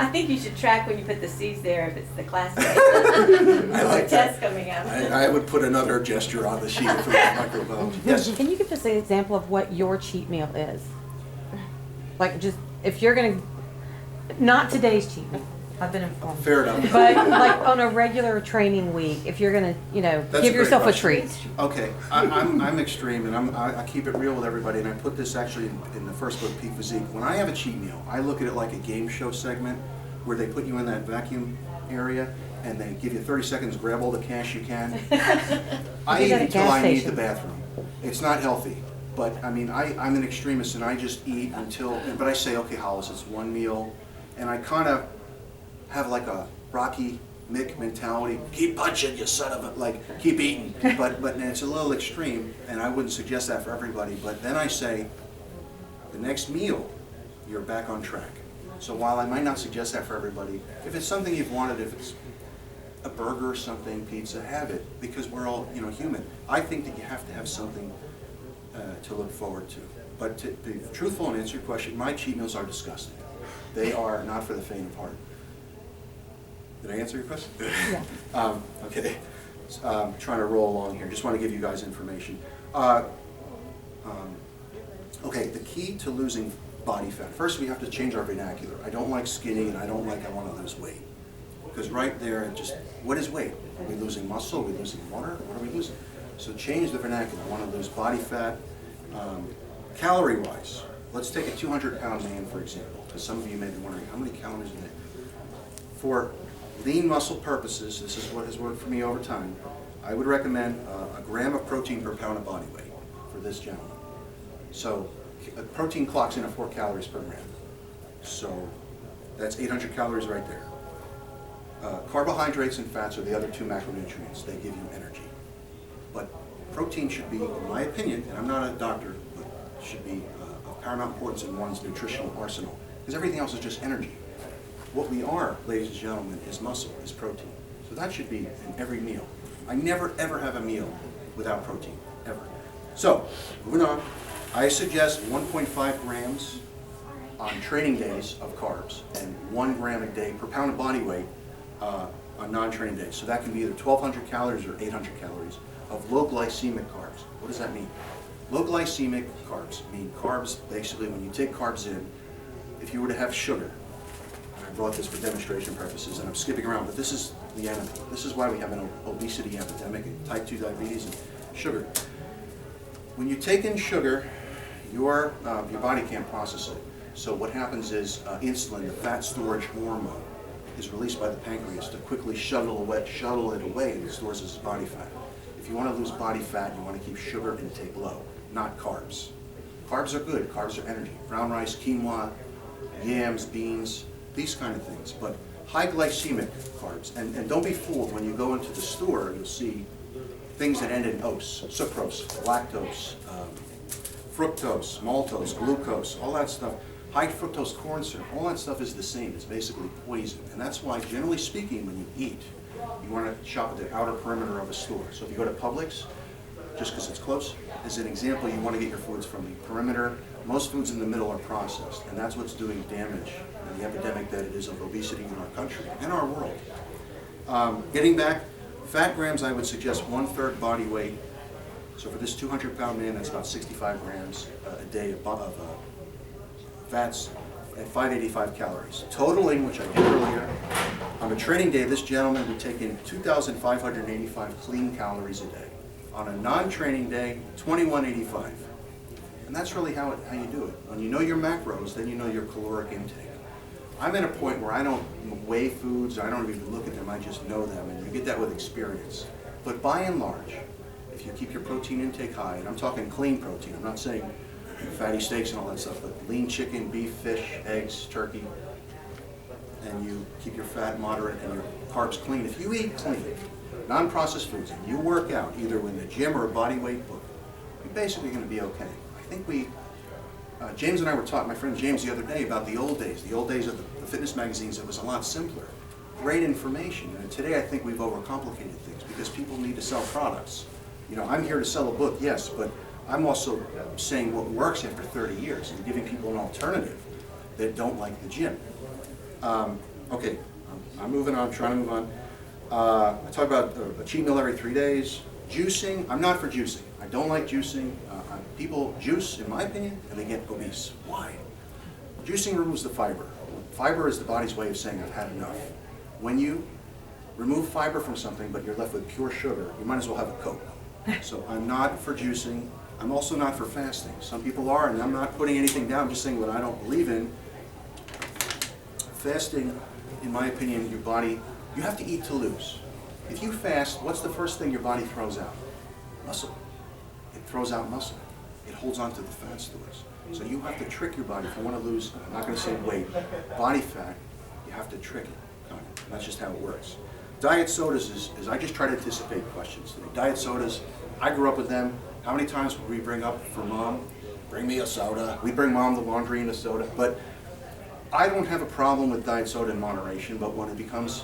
think you should track when you put the C's there if it's the class day. I like test that. coming up. I would put another gesture on the sheet if it was microbiology. Yes? Can you give us an example of what your cheat meal is? Like, just, if you're gonna, not today's cheat meal, I've been informed. Fair enough. But like on a regular training week, if you're gonna, That's give a great yourself a question. treat. Okay, I'm extreme, and I keep it real with everybody, and I put this actually in the first book, Physique. When I have a cheat meal, I look at it like a game show segment where they put you in that vacuum area and they give you 30 seconds, grab all the cash you can. I eat until I need the bathroom. It's not healthy, but I mean, I'm an extremist, and I just eat until, but I say, okay, Hollis, it's one meal, and I kind of have like a Rocky Mick mentality, keep punching, you son of a, like, keep eating. But it's a little extreme, and I wouldn't suggest that for everybody. But then I say, the next meal, you're back on track. So while I might not suggest that for everybody, if it's something you've wanted, if it's a burger or something, pizza, have it, because we're all, human. I think that you have to have something to look forward to. But to be truthful and answer your question, my cheat meals are disgusting. They are not for the faint of heart. Did I answer your question? Yeah. Okay. Trying to roll along here. Just want to give you guys information. Okay, the key to losing body fat. First, we have to change our vernacular. I don't like skinny, and I don't like I want to lose weight. Because right there, what is weight? Are we losing muscle? Are we losing water? What are we losing? So change the vernacular. I want to lose body fat. Calorie-wise, let's take a 200-pound man, for example, because some of you may be wondering, how many calories a day? For lean muscle purposes, this is what has worked for me over time, I would recommend a gram of protein per pound of body weight for this gentleman. So protein clocks in at 4 calories per gram. So that's 800 calories right there. Carbohydrates and fats are the other two macronutrients. They give you energy. But protein should be, in my opinion, and I'm not a doctor, but should be of paramount importance in one's nutritional arsenal, because everything else is just energy. What we are, ladies and gentlemen, is muscle, is protein. So that should be in every meal. I never, ever have a meal without protein, ever. So, moving on, I suggest 1.5 grams on training days of carbs and 1 gram a day per pound of body weight on non-training days. So that can be either 1,200 calories or 800 calories of low glycemic carbs. What does that mean? Low glycemic carbs mean carbs, basically, when you take carbs in, if you were to have sugar, I brought this for demonstration purposes, and I'm skipping around, but this is the enemy. This is why we have an obesity epidemic and type 2 diabetes and sugar. When you take in sugar, your body can't process it. So what happens is insulin, the fat storage hormone, is released by the pancreas to quickly shuttle it away, and it stores as body fat. If you want to lose body fat, you want to keep sugar intake low, not carbs. Carbs are good. Carbs are energy. Brown rice, quinoa, yams, beans, these kind of things. But high glycemic carbs, and don't be fooled when you go into the store, you'll see things that end in ose, sucrose, lactose, fructose, maltose, glucose, all that stuff. High fructose corn syrup, all that stuff is the same. It's basically poison. And that's why, generally speaking, when you eat, you want to shop at the outer perimeter of a store. So if you go to Publix, just because it's close, as an example, you want to get your foods from the perimeter. Most foods in the middle are processed, and that's what's doing damage in the epidemic that it is of obesity in our country and our world. Getting back, fat grams, I would suggest 1/3 body weight. So for this 200-pound man, that's about 65 grams a day of fats at 585 calories. Totaling, which I did earlier, on a training day, this gentleman would take in 2,585 clean calories a day. On a non-training day, 2,185. And that's really how you do it. When you know your macros, then you know your caloric intake. I'm at a point where I don't weigh foods, I don't even look at them, I just know them, and you get that with experience. But by and large, if you keep your protein intake high, and I'm talking clean protein, I'm not saying fatty steaks and all that stuff, but lean chicken, beef, fish, eggs, turkey, and you keep your fat moderate and your carbs clean. If you eat clean, non-processed foods, and you work out either in the gym or a body weight book, you're basically going to be okay. I think James and I were talking, my friend James, the other day about the old days of the fitness magazines. It was a lot simpler. Great information. And today I think we've overcomplicated things because people need to sell products. I'm here to sell a book, yes, but I'm also saying what works after 30 years and giving people an alternative that don't like the gym. Okay, I'm moving on, trying to move on. I talk about a cheat meal every 3 days. Juicing, I'm not for juicing. I don't like juicing. People juice, in my opinion, and they get obese. Why? Juicing removes the fiber. Fiber is the body's way of saying I've had enough. When you remove fiber from something, but you're left with pure sugar, you might as well have a Coke. So I'm not for juicing. I'm also not for fasting. Some people are, and I'm not putting anything down, I'm just saying what I don't believe in. Fasting, in my opinion, your body, you have to eat to lose. If you fast, what's the first thing your body throws out? Muscle. It throws out muscle. It holds on to the fat stores. So you have to trick your body. If you want to lose, I'm not going to say weight, body fat, you have to trick it. And that's just how it works. Diet sodas is I just try to anticipate questions today. Diet sodas, I grew up with them. How many times would we bring up for mom, bring me a soda? We bring mom the laundry and a soda. But I don't have a problem with diet soda in moderation, but when it becomes,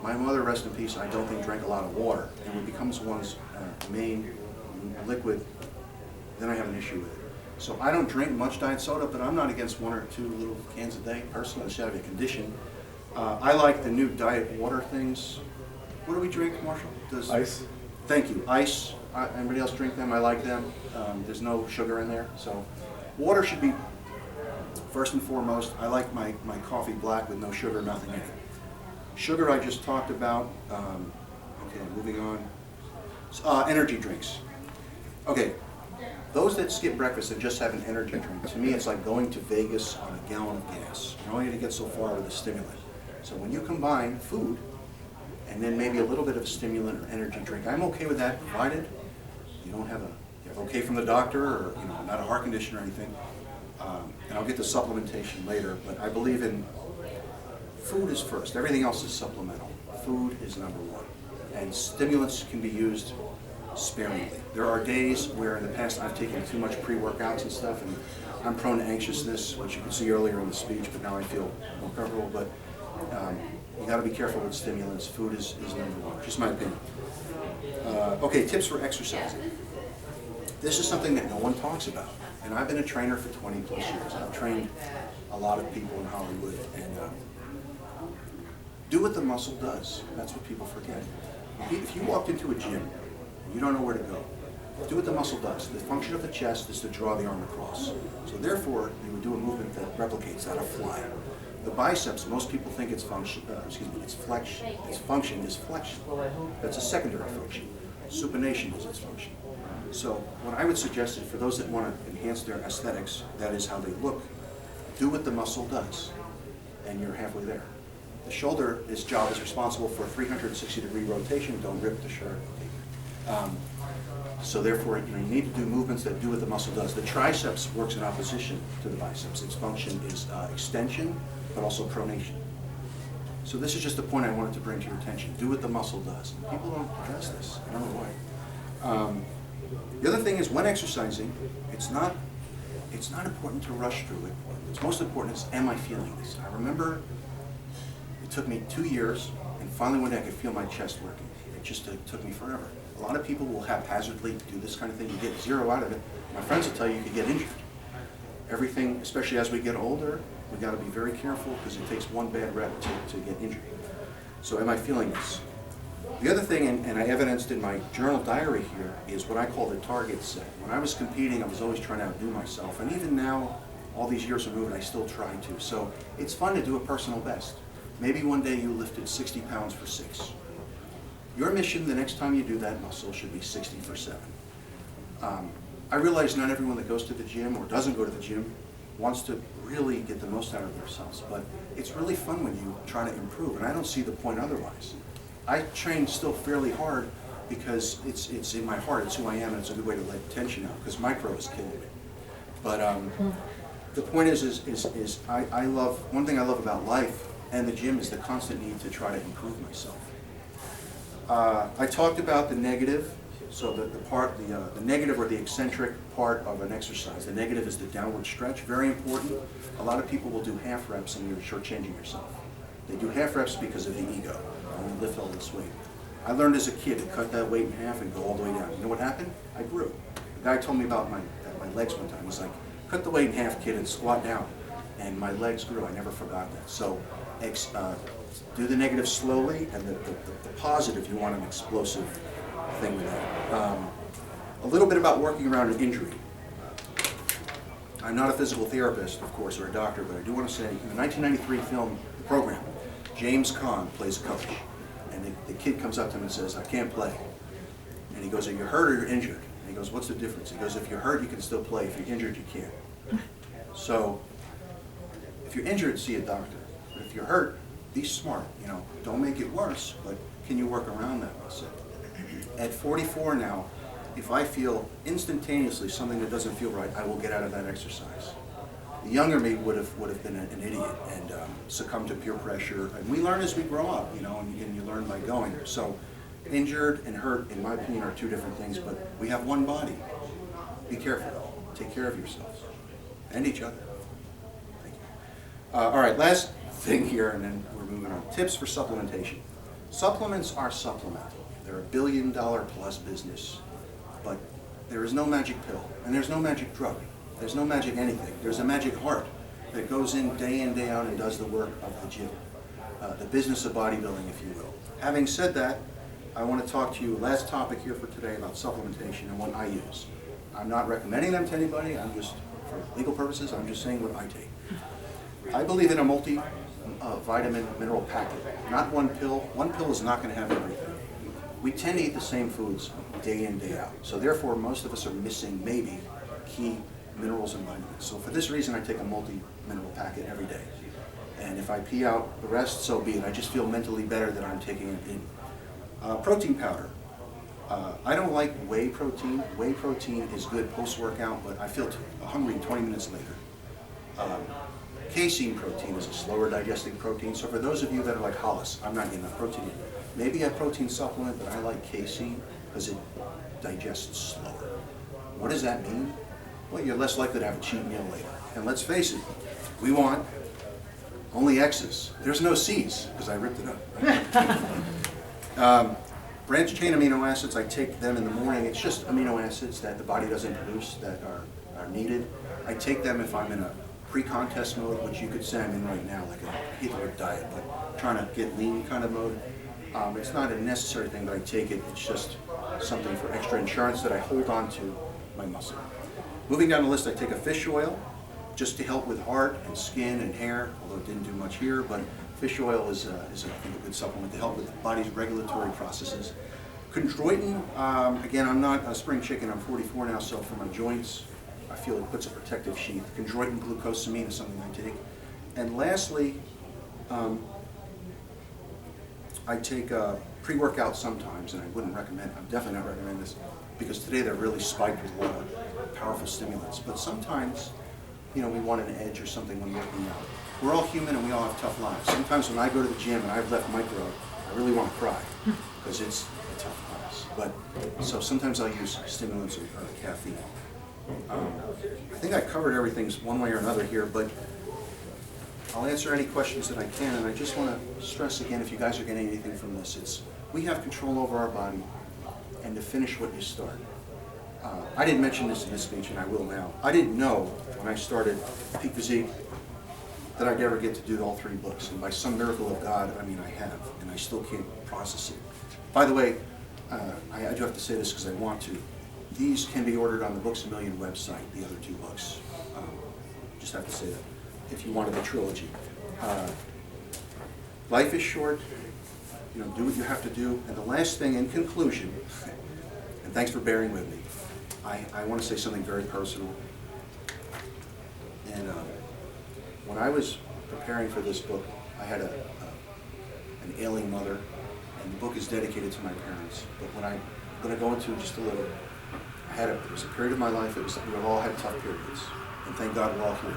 my mother, rest in peace, I don't think drank a lot of water, and when it becomes one's main liquid, then I have an issue with it. So I don't drink much diet soda, but I'm not against 1 or 2 little cans a day. Personally, it's out of a condition. I like the new diet water things. What do we drink, Marshall? Ice. Thank you. Ice. Anybody else drink them? I like them. There's no sugar in there. So water should be first and foremost. I like my coffee black with no sugar, nothing in it. Sugar I just talked about. Okay, moving on. Energy drinks. Okay, those that skip breakfast and just have an energy drink, to me it's like going to Vegas on a gallon of gas. You're only going to get so far with a stimulant. So when you combine food and then maybe a little bit of stimulant or energy drink, I'm okay with that, provided you don't have okay from the doctor, or not a heart condition or anything. And I'll get to supplementation later, but I believe in food is first. Everything else is supplemental. Food is number one. And stimulants can be used sparingly. There are days where in the past I've taken too much pre-workouts and stuff, and I'm prone to anxiousness, which you can see earlier in the speech, but now I feel more comfortable. But you got to be careful with stimulants. Food is number one, just my opinion. Okay, tips for exercising. This is something that no one talks about, and I've been a trainer for 20 plus years. I've trained a lot of people in Hollywood, and do what the muscle does. That's what people forget. If you walked into a gym and you don't know where to go, do what the muscle does. The function of the chest is to draw the arm across. So therefore, you would do a movement that replicates that of fly. The biceps, most people think its function, its flexion. Its function is flexion. That's a secondary function. Supination is its function. So what I would suggest is for those that want to enhance their aesthetics, that is how they look, do what the muscle does, and you're halfway there. The shoulder, its job is responsible for a 360-degree rotation. Don't rip the shirt. So therefore, you need to do movements that do what the muscle does. The triceps works in opposition to the biceps. Its function is extension, but also pronation. So this is just a point I wanted to bring to your attention. Do what the muscle does. And people don't address this. I don't know why. The other thing is, when exercising, it's not important to rush through it. What's most important is, am I feeling this? I remember it took me 2 years, and finally one day I could feel my chest working. It just took me forever. A lot of people will haphazardly do this kind of thing. You get zero out of it. My friends will tell you could get injured. Everything, especially as we get older, we got to be very careful, because it takes one bad rep to get injured. So am I feeling this? The other thing, and I evidenced in my journal diary here, is what I call the target set. When I was competing, I was always trying to outdo myself, and even now, all these years removed, I still try to. So it's fun to do a personal best. Maybe one day you lifted 60 pounds for 6. Your mission the next time you do that muscle should be 60 for 7. I realize not everyone that goes to the gym or doesn't go to the gym wants to really get the most out of themselves, but it's really fun when you try to improve, and I don't see the point otherwise. I train still fairly hard because it's in my heart, it's who I am, and it's a good way to let tension out, because micro is killing me. But the point is I love, one thing I love about life and the gym is the constant need to try to improve myself. I talked about the negative, so the negative or the eccentric part of an exercise. The negative is the downward stretch, very important. A lot of people will do half reps and you're shortchanging yourself. They do half reps because of the ego. I want to lift all this weight. I learned as a kid to cut that weight in half and go all the way down. You know what happened? I grew. The guy told me about my legs one time. He's like, cut the weight in half, kid, and squat down. And my legs grew. I never forgot that. So Do the negative slowly, and the positive, you want an explosive thing with that. A little bit about working around an injury. I'm not a physical therapist, of course, or a doctor, but I do want to say, in the 1993 film program, James Caan plays a coach, and the kid comes up to him and says, "I can't play." And he goes, "Are you hurt or you're injured?" And he goes, "What's the difference?" He goes, "If you're hurt, you can still play. If you're injured, you can't." So, if you're injured, see a doctor. But if you're hurt, be smart. Don't make it worse, but can you work around that? I said. At 44 now, if I feel instantaneously something that doesn't feel right, I will get out of that exercise. The younger me would have been an idiot and succumbed to peer pressure. And we learn as we grow up, and you learn by going. So, injured and hurt, in my opinion, are two different things. But we have one body. Be careful. Take care of yourselves and each other. Thank you. All right, last thing here, and then we're moving on. Tips for supplementation. Supplements are supplemental. They're $1 billion plus business. But there is no magic pill, and there's no magic drug. There's no magic anything. There's a magic heart that goes in, day out, and does the work of the gym. The business of bodybuilding, if you will. Having said that, I want to talk to you, last topic here for today, about supplementation and what I use. I'm not recommending them to anybody. I'm just, for legal purposes, I'm just saying what I take. I believe in a multi-vitamin mineral packet, not one pill. One pill is not going to have everything. We tend to eat the same foods day in, day out. So therefore, most of us are missing maybe key minerals and vitamins. So for this reason, I take a multi-mineral packet every day. And if I pee out the rest, so be it. I just feel mentally better that I'm taking it in. Protein powder. I don't like whey protein. Whey protein is good post-workout, but I feel hungry 20 minutes later. Casein protein is a slower digesting protein. So for those of you that are like Hollis, I'm not getting enough protein in. Maybe a protein supplement, but I like casein because it digests slower. What does that mean? Well, you're less likely to have a cheat meal later. And let's face it, we want only X's. There's no C's because I ripped it up. Branched chain amino acids, I take them in the morning. It's just amino acids that the body doesn't produce that are needed. I take them if I'm in a pre-contest mode, which you could say I'm in right now, like a Hitler diet, but trying to get lean kind of mode. It's not a necessary thing, but I take it. It's just something for extra insurance that I hold on to my muscle. Moving down the list, I take a fish oil just to help with heart and skin and hair, although it didn't do much here, but fish oil is I think, a good supplement to help with the body's regulatory processes. Chondroitin, again, I'm not a spring chicken. I'm 44 now, so for my joints, I feel it puts a protective sheath. Chondroitin glucosamine is something I take. And lastly, I take pre-workout sometimes, and I wouldn't recommend, I'm definitely not recommend this, because today they're really spiked with a lot of powerful stimulants. But sometimes, we want an edge or something when working out. We're all human and we all have tough lives. Sometimes when I go to the gym and I've left micro, I really want to cry, because it's a tough class. But, so sometimes I'll use stimulants or caffeine. I think I covered everything one way or another here, but I'll answer any questions that I can, and I just want to stress again, if you guys are getting anything from this, it's we have control over our body, and to finish what you start. I didn't mention this in this speech, and I will now. I didn't know when I started Peak Physique that I'd ever get to do all 3 books, and by some miracle of God, I have, and I still can't process it. By the way, I do have to say this because I want to. These can be ordered on the Books A Million website, the other 2 books. Just have to say that, if you wanted the trilogy. Life is short, do what you have to do. And the last thing, in conclusion, and thanks for bearing with me, I want to say something very personal. And when I was preparing for this book, I had an ailing mother, and the book is dedicated to my parents. But when I'm going to go into just a little, it was a period of my life, we all had tough periods, and thank God we're all here.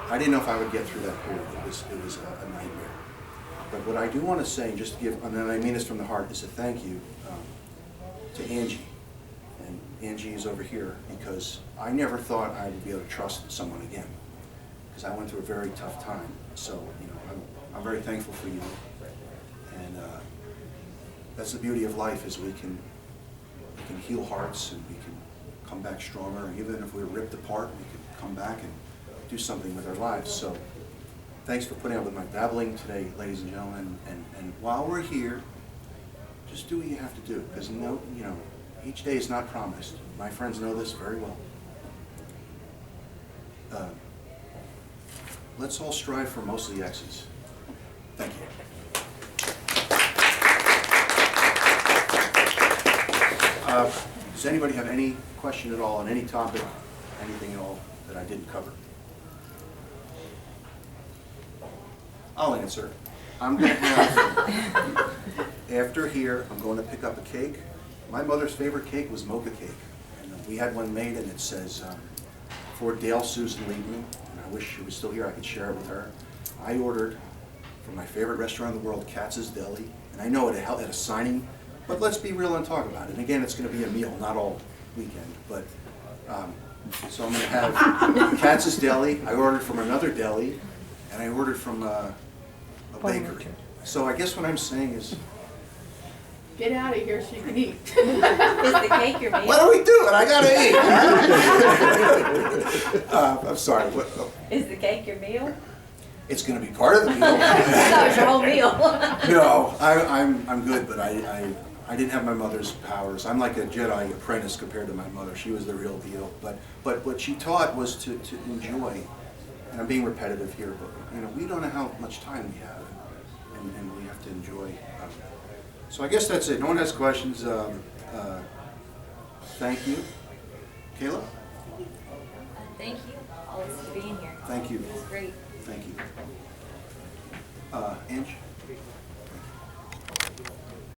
I didn't know if I would get through that period. It was a nightmare. But what I do want to say, just to give, and I mean this from the heart, is a thank you to Angie. And Angie is over here because I never thought I would be able to trust someone again, because I went through a very tough time. So, I'm very thankful for you. And that's the beauty of life, is we can heal hearts, and we can come back stronger. And even if we're ripped apart, we can come back and do something with our lives. So Thanks for putting up with my babbling today, ladies and gentlemen. And while we're here, just do what you have to do, because each day is not promised. My friends know this very well. Let's all strive for mostly X's. Thank you. Does anybody have any question at all on any topic, anything at all that I didn't cover? I'll answer. I'm going to have, after here, I'm going to pick up a cake. My mother's favorite cake was mocha cake. And we had one made, and it says, for Dale Susan Liebman. And I wish she was still here, I could share it with her. I ordered from my favorite restaurant in the world, Katz's Deli. And I know at a signing, but let's be real and talk about it. And again, it's going to be a meal, not all weekend. But so I'm going to have Katz's Deli. I ordered from another deli, and I ordered from a bakery. So I guess what I'm saying is, Get out of here so you can eat. Is the cake your meal? what do we do? And I gotta eat. I'm sorry. Is the cake your meal? It's going to be part of the meal. That was your whole meal. No, I'm good, but I didn't have my mother's powers. I'm like a Jedi apprentice compared to my mother. She was the real deal. But what she taught was to enjoy. And I'm being repetitive here, but we don't know how much time we have, and we have to enjoy. So I guess that's it. No one has questions. Thank you. Kayla? Thank you, always for being here. Thank you. It was great. Thank you. Ange?